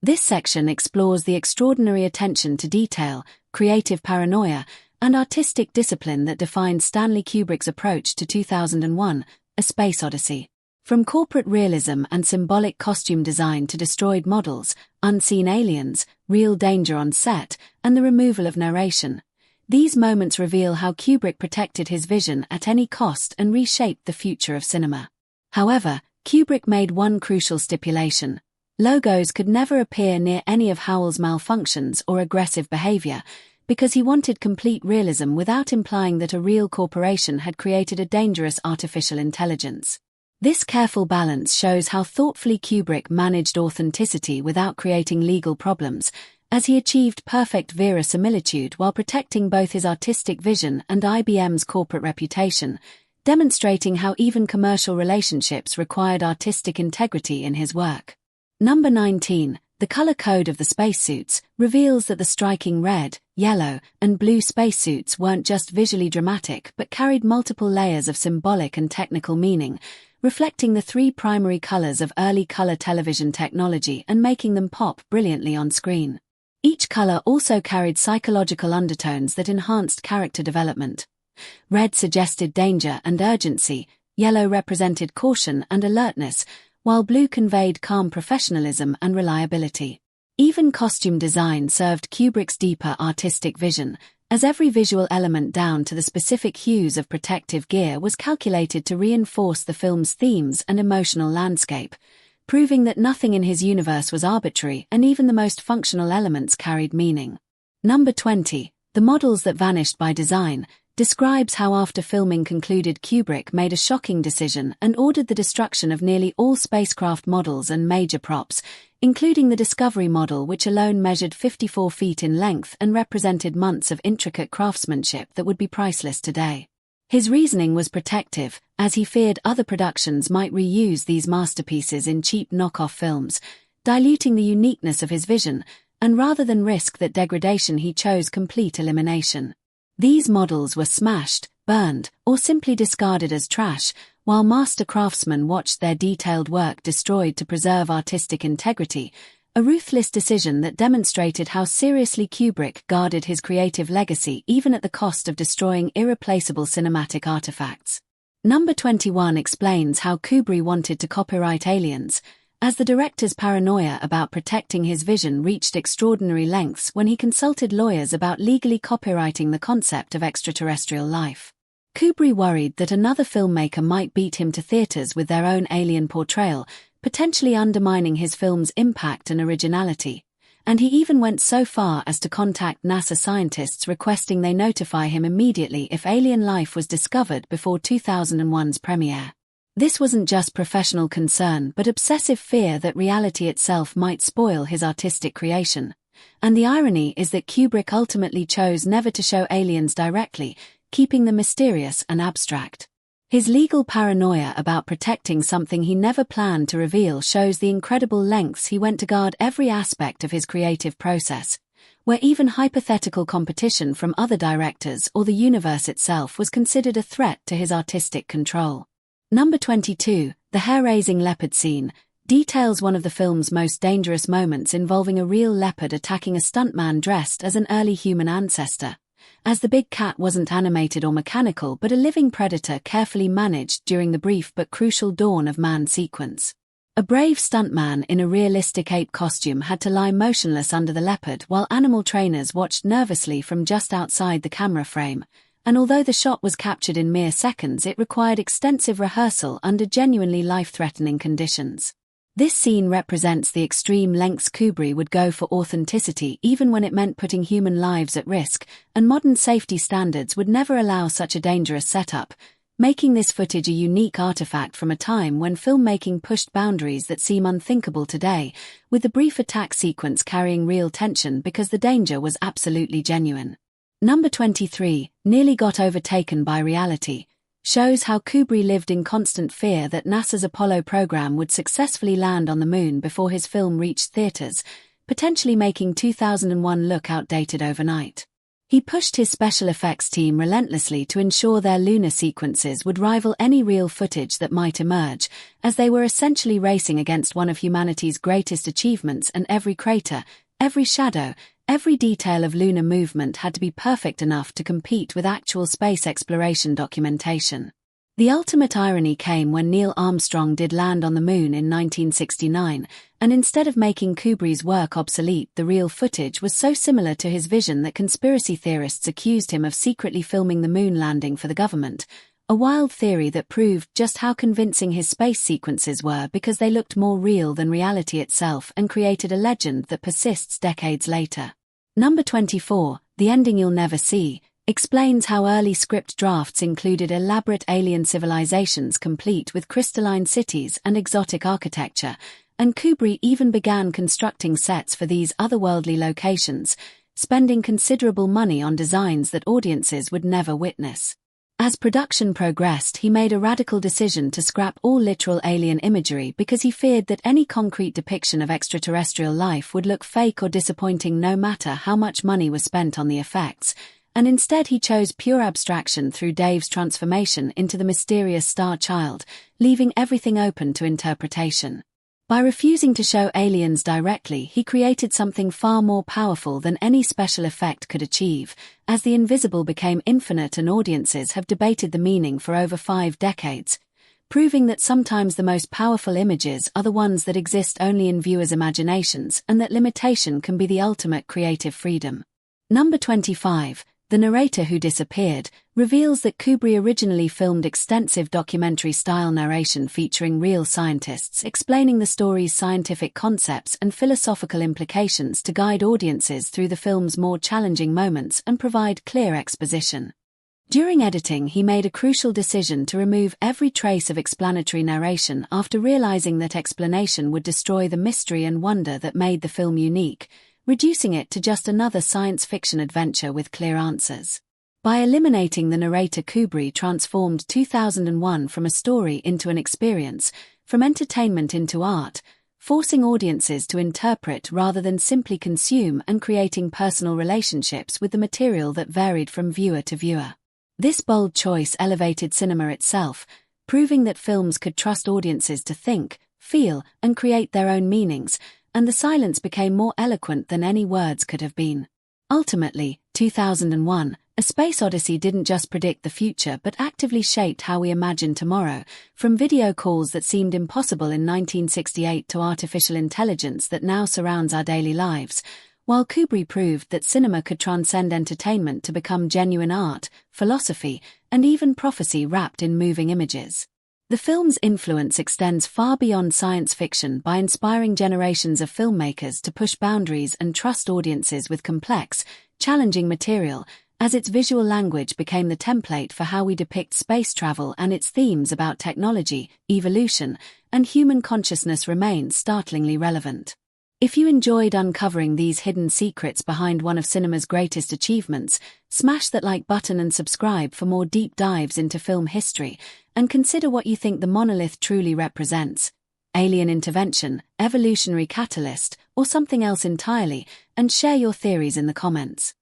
This section explores the extraordinary attention to detail, creative paranoia, and artistic discipline that defined Stanley Kubrick's approach to 2001, A Space Odyssey. From corporate realism and symbolic costume design to destroyed models, unseen aliens, real danger on set, and the removal of narration, these moments reveal how Kubrick protected his vision at any cost and reshaped the future of cinema. However, Kubrick made one crucial stipulation: logos could never appear near any of Howell's malfunctions or aggressive behavior, because he wanted complete realism without implying that a real corporation had created a dangerous artificial intelligence. This careful balance shows how thoughtfully Kubrick managed authenticity without creating legal problems, as he achieved perfect verisimilitude while protecting both his artistic vision and IBM's corporate reputation, demonstrating how even commercial relationships required artistic integrity in his work. Number 19, the color code of the spacesuits, reveals that the striking red, yellow, and blue spacesuits weren't just visually dramatic but carried multiple layers of symbolic and technical meaning, reflecting the three primary colors of early color television technology and making them pop brilliantly on screen. Each color also carried psychological undertones that enhanced character development. Red suggested danger and urgency, yellow represented caution and alertness, while blue conveyed calm professionalism and reliability. Even costume design served Kubrick's deeper artistic vision, as every visual element down to the specific hues of protective gear was calculated to reinforce the film's themes and emotional landscape, proving that nothing in his universe was arbitrary and even the most functional elements carried meaning. Number 20, The Models That Vanished by Design, describes how after filming concluded Kubrick made a shocking decision and ordered the destruction of nearly all spacecraft models and major props, including the Discovery model, which alone measured 54 feet in length and represented months of intricate craftsmanship that would be priceless today. His reasoning was protective, as he feared other productions might reuse these masterpieces in cheap knockoff films, diluting the uniqueness of his vision, and rather than risk that degradation he chose complete elimination. These models were smashed, burned, or simply discarded as trash, while master craftsmen watched their detailed work destroyed to preserve artistic integrity, a ruthless decision that demonstrated how seriously Kubrick guarded his creative legacy even at the cost of destroying irreplaceable cinematic artifacts. Number 21 explains how Kubrick wanted to copyright Aliens, as the director's paranoia about protecting his vision reached extraordinary lengths when he consulted lawyers about legally copyrighting the concept of extraterrestrial life. Kubrick worried that another filmmaker might beat him to theaters with their own alien portrayal, potentially undermining his film's impact and originality, and he even went so far as to contact NASA scientists requesting they notify him immediately if alien life was discovered before 2001's premiere. This wasn't just professional concern but obsessive fear that reality itself might spoil his artistic creation. And the irony is that Kubrick ultimately chose never to show aliens directly, keeping them mysterious and abstract. His legal paranoia about protecting something he never planned to reveal shows the incredible lengths he went to guard every aspect of his creative process, where even hypothetical competition from other directors or the universe itself was considered a threat to his artistic control. Number 22, the hair-raising leopard scene, details one of the film's most dangerous moments involving a real leopard attacking a stuntman dressed as an early human ancestor, as the big cat wasn't animated or mechanical but a living predator carefully managed during the brief but crucial Dawn of Man sequence. A brave stuntman in a realistic ape costume had to lie motionless under the leopard while animal trainers watched nervously from just outside the camera frame, and although the shot was captured in mere seconds, it required extensive rehearsal under genuinely life-threatening conditions. This scene represents the extreme lengths Kubrick would go for authenticity even when it meant putting human lives at risk, and modern safety standards would never allow such a dangerous setup, making this footage a unique artifact from a time when filmmaking pushed boundaries that seem unthinkable today, with the brief attack sequence carrying real tension because the danger was absolutely genuine. Number 23, Nearly Got Overtaken by Reality, shows how Kubrick lived in constant fear that NASA's Apollo program would successfully land on the moon before his film reached theaters, potentially making 2001 look outdated overnight. He pushed his special effects team relentlessly to ensure their lunar sequences would rival any real footage that might emerge, as they were essentially racing against one of humanity's greatest achievements, and every crater, every shadow, every detail of lunar movement had to be perfect enough to compete with actual space exploration documentation. The ultimate irony came when Neil Armstrong did land on the moon in 1969, and instead of making Kubrick's work obsolete, the real footage was so similar to his vision that conspiracy theorists accused him of secretly filming the moon landing for the government, a wild theory that proved just how convincing his space sequences were because they looked more real than reality itself and created a legend that persists decades later. Number 24, The Ending You'll Never See, explains how early script drafts included elaborate alien civilizations complete with crystalline cities and exotic architecture, and Kubrick even began constructing sets for these otherworldly locations, spending considerable money on designs that audiences would never witness. As production progressed, he made a radical decision to scrap all literal alien imagery because he feared that any concrete depiction of extraterrestrial life would look fake or disappointing no matter how much money was spent on the effects, and instead he chose pure abstraction through Dave's transformation into the mysterious star child, leaving everything open to interpretation. By refusing to show aliens directly, he created something far more powerful than any special effect could achieve, as the invisible became infinite and audiences have debated the meaning for over 5 decades, proving that sometimes the most powerful images are the ones that exist only in viewers' imaginations, and that limitation can be the ultimate creative freedom. Number 25. The Narrator Who Disappeared, reveals that Kubrick originally filmed extensive documentary-style narration featuring real scientists explaining the story's scientific concepts and philosophical implications to guide audiences through the film's more challenging moments and provide clear exposition. During editing, he made a crucial decision to remove every trace of explanatory narration after realizing that explanation would destroy the mystery and wonder that made the film unique, reducing it to just another science fiction adventure with clear answers. By eliminating the narrator, Kubrick transformed 2001 from a story into an experience, from entertainment into art, forcing audiences to interpret rather than simply consume and creating personal relationships with the material that varied from viewer to viewer. This bold choice elevated cinema itself, proving that films could trust audiences to think, feel, and create their own meanings, and the silence became more eloquent than any words could have been. Ultimately, 2001, A Space Odyssey didn't just predict the future but actively shaped how we imagine tomorrow, from video calls that seemed impossible in 1968 to artificial intelligence that now surrounds our daily lives, while Kubrick proved that cinema could transcend entertainment to become genuine art, philosophy, and even prophecy wrapped in moving images. The film's influence extends far beyond science fiction by inspiring generations of filmmakers to push boundaries and trust audiences with complex, challenging material, as its visual language became the template for how we depict space travel, and its themes about technology, evolution, and human consciousness remain startlingly relevant. If you enjoyed uncovering these hidden secrets behind one of cinema's greatest achievements, smash that like button and subscribe for more deep dives into film history, and consider what you think the monolith truly represents: alien intervention, evolutionary catalyst, or something else entirely, and share your theories in the comments.